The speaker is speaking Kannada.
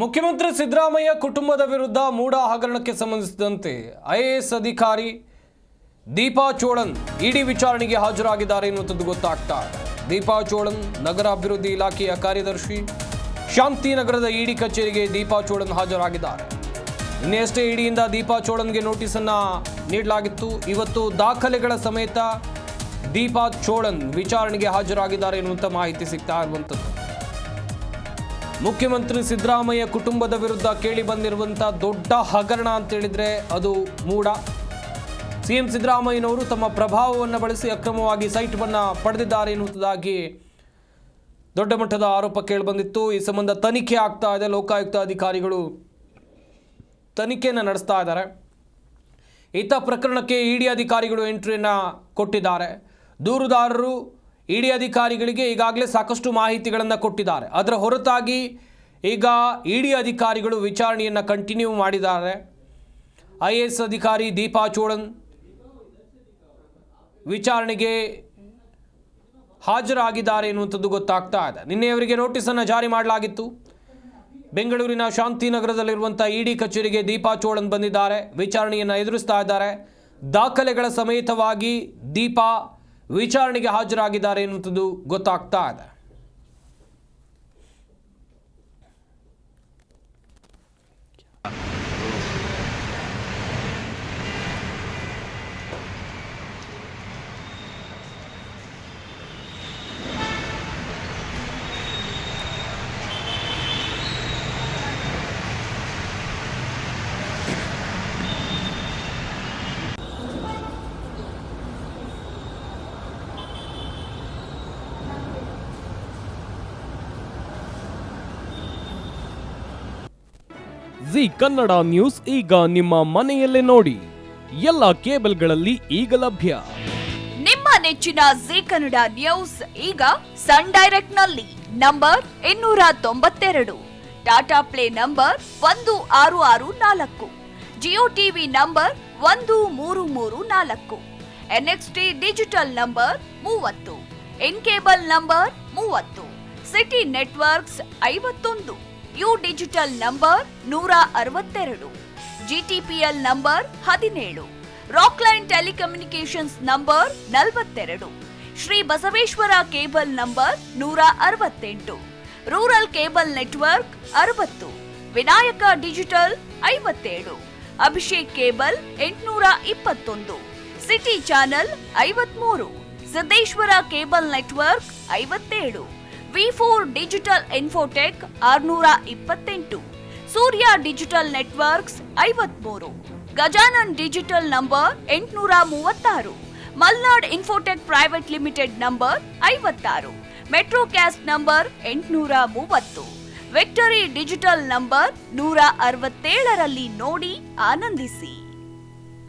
ಮುಖ್ಯಮಂತ್ರಿ ಸಿದ್ದರಾಮಯ್ಯ ಕುಟುಂಬದ ವಿರುದ್ಧ ಮೂಡ ಹಗರಣಕ್ಕೆ ಸಂಬಂಧಿಸಿದಂತೆ ಐಎಎಸ್ ಅಧಿಕಾರಿ ದೀಪಾ ಚೋಳನ್ ಇಡಿ ವಿಚಾರಣೆಗೆ ಹಾಜರಾಗಿದ್ದಾರೆ ಎನ್ನುವುದು ಗೊತ್ತಾಗ್ತಾ ಇದೆ. ದೀಪಾ ಚೋಳನ್ ನಗರ ಅಭಿವೃದ್ಧಿ ಇಲಾಖೆಯ ಕಾರ್ಯದರ್ಶಿ. ಶಾಂತಿನಗರದ ಇಡಿ ಕಚೇರಿಗೆ ದೀಪಾ ಚೋಳನ್ ಹಾಜರಾಗಿದ್ದಾರೆ. ಇನ್ನೆಷ್ಟೇ ಇಡಿಯಿಂದ ದೀಪಾ ಚೋಳನ್ಗೆ ನೋಟಿಸ್ ಅನ್ನು ನೀಡಲಾಗಿತ್ತು. ಇವತ್ತು ದಾಖಲೆಗಳ ಸಮೇತ ದೀಪಾ ಚೋಳನ್ ವಿಚಾರಣೆಗೆ ಹಾಜರಾಗಿದ್ದಾರೆ ಎನ್ನುವಂಥ ಮಾಹಿತಿ ಸಿಗ್ತಾ ಇರುವಂಥದ್ದು. ಮುಖ್ಯಮಂತ್ರಿ ಸಿದ್ದರಾಮಯ್ಯ ಕುಟುಂಬದ ವಿರುದ್ಧ ಕೇಳಿ ಬಂದಿರುವಂಥ ದೊಡ್ಡ ಹಗರಣ ಅಂತ ಹೇಳಿದ್ರೆ ಅದು ಮೂಡ. ಸಿಎಂ ಸಿದ್ದರಾಮಯ್ಯನವರು ತಮ್ಮ ಪ್ರಭಾವವನ್ನು ಬಳಸಿ ಅಕ್ರಮವಾಗಿ ಸೈಟ್ವನ್ನು ಪಡೆದಿದ್ದಾರೆ ಎನ್ನುವುದಾಗಿ ದೊಡ್ಡ ಮಟ್ಟದ ಆರೋಪ ಕೇಳಿಬಂದಿತ್ತು. ಈ ಸಂಬಂಧ ತನಿಖೆ ಆಗ್ತಾ ಇದೆ. ಲೋಕಾಯುಕ್ತ ಅಧಿಕಾರಿಗಳು ತನಿಖೆಯನ್ನು ನಡೆಸ್ತಾ ಇದ್ದಾರೆ. ಈತ ಪ್ರಕರಣಕ್ಕೆ ಇಡಿ ಅಧಿಕಾರಿಗಳು ಎಂಟ್ರಿಯನ್ನು ಕೊಟ್ಟಿದ್ದಾರೆ. ದೂರುದಾರರು ಇಡಿ ಅಧಿಕಾರಿಗಳಿಗೆ ಈಗಾಗಲೇ ಸಾಕಷ್ಟು ಮಾಹಿತಿಗಳನ್ನು ಕೊಟ್ಟಿದ್ದಾರೆ. ಅದರ ಹೊರತಾಗಿ ಈಗ ಇಡಿ ಅಧಿಕಾರಿಗಳು ವಿಚಾರಣೆಯನ್ನು ಕಂಟಿನ್ಯೂ ಮಾಡಿದ್ದಾರೆ. ಐಎಎಸ್ ಅಧಿಕಾರಿ ದೀಪಾ ಚೋಳನ್ ವಿಚಾರಣೆಗೆ ಹಾಜರಾಗಿದ್ದಾರೆ ಎನ್ನುವಂಥದ್ದು ಗೊತ್ತಾಗ್ತಾ ಇದೆ. ನಿನ್ನೆ ಅವರಿಗೆ ನೋಟಿಸನ್ನು ಜಾರಿ ಮಾಡಲಾಗಿತ್ತು. ಬೆಂಗಳೂರಿನ ಶಾಂತಿನಗರದಲ್ಲಿರುವಂಥ ಇಡಿ ಕಚೇರಿಗೆ ದೀಪಾ ಚೋಳನ್ ಬಂದಿದ್ದಾರೆ. ವಿಚಾರಣೆಯನ್ನು ಎದುರಿಸ್ತಾ ಇದ್ದಾರೆ. ದಾಖಲೆಗಳ ಸಮೇತವಾಗಿ ದೀಪಾ ವಿಚಾರಣೆಗೆ ಹಾಜರಾಗಿದ್ದಾರೆ ಎನ್ನುವಂಥದ್ದು ಗೊತ್ತಾಗ್ತಾ ಇದೆ. ಜಿ ಕನ್ನಡ ನ್ಯೂಸ್ ಈಗ ನಿಮ್ಮ ಮನೆಯಲ್ಲೇ ನೋಡಿ. ಎಲ್ಲ ಕೇಬಲ್ಗಳಲ್ಲಿ ಈಗ ಲಭ್ಯ. ನಿಮ್ಮ ನೆಚ್ಚಿನ ಜಿ ಕನ್ನಡ ನ್ಯೂಸ್ ಈಗ ಸನ್ ಡೈರೆಕ್ಟ್ ನಲ್ಲಿ number 292, Tata play number 1664, Jio TV number 1334, NXT digital number 30, in cable number 30, city networks 51, U digital number 162, GTPL number 17, Rockline telecommunications number 42, Shri Basaveshwara cable number 168, rural cable network 60, Vinayaka digital 57, Abhishek cable 821, city channel 53, Siddeshwara cable network 57, V4 digital Infotech 628, Surya digital networks 53, Gajanan digital number 836, Malnad infotech private limited number 56, Metrocast number 830, victory digital number 167ರಲ್ಲಿ ನೋಡಿ ಆನಂದಿಸಿ.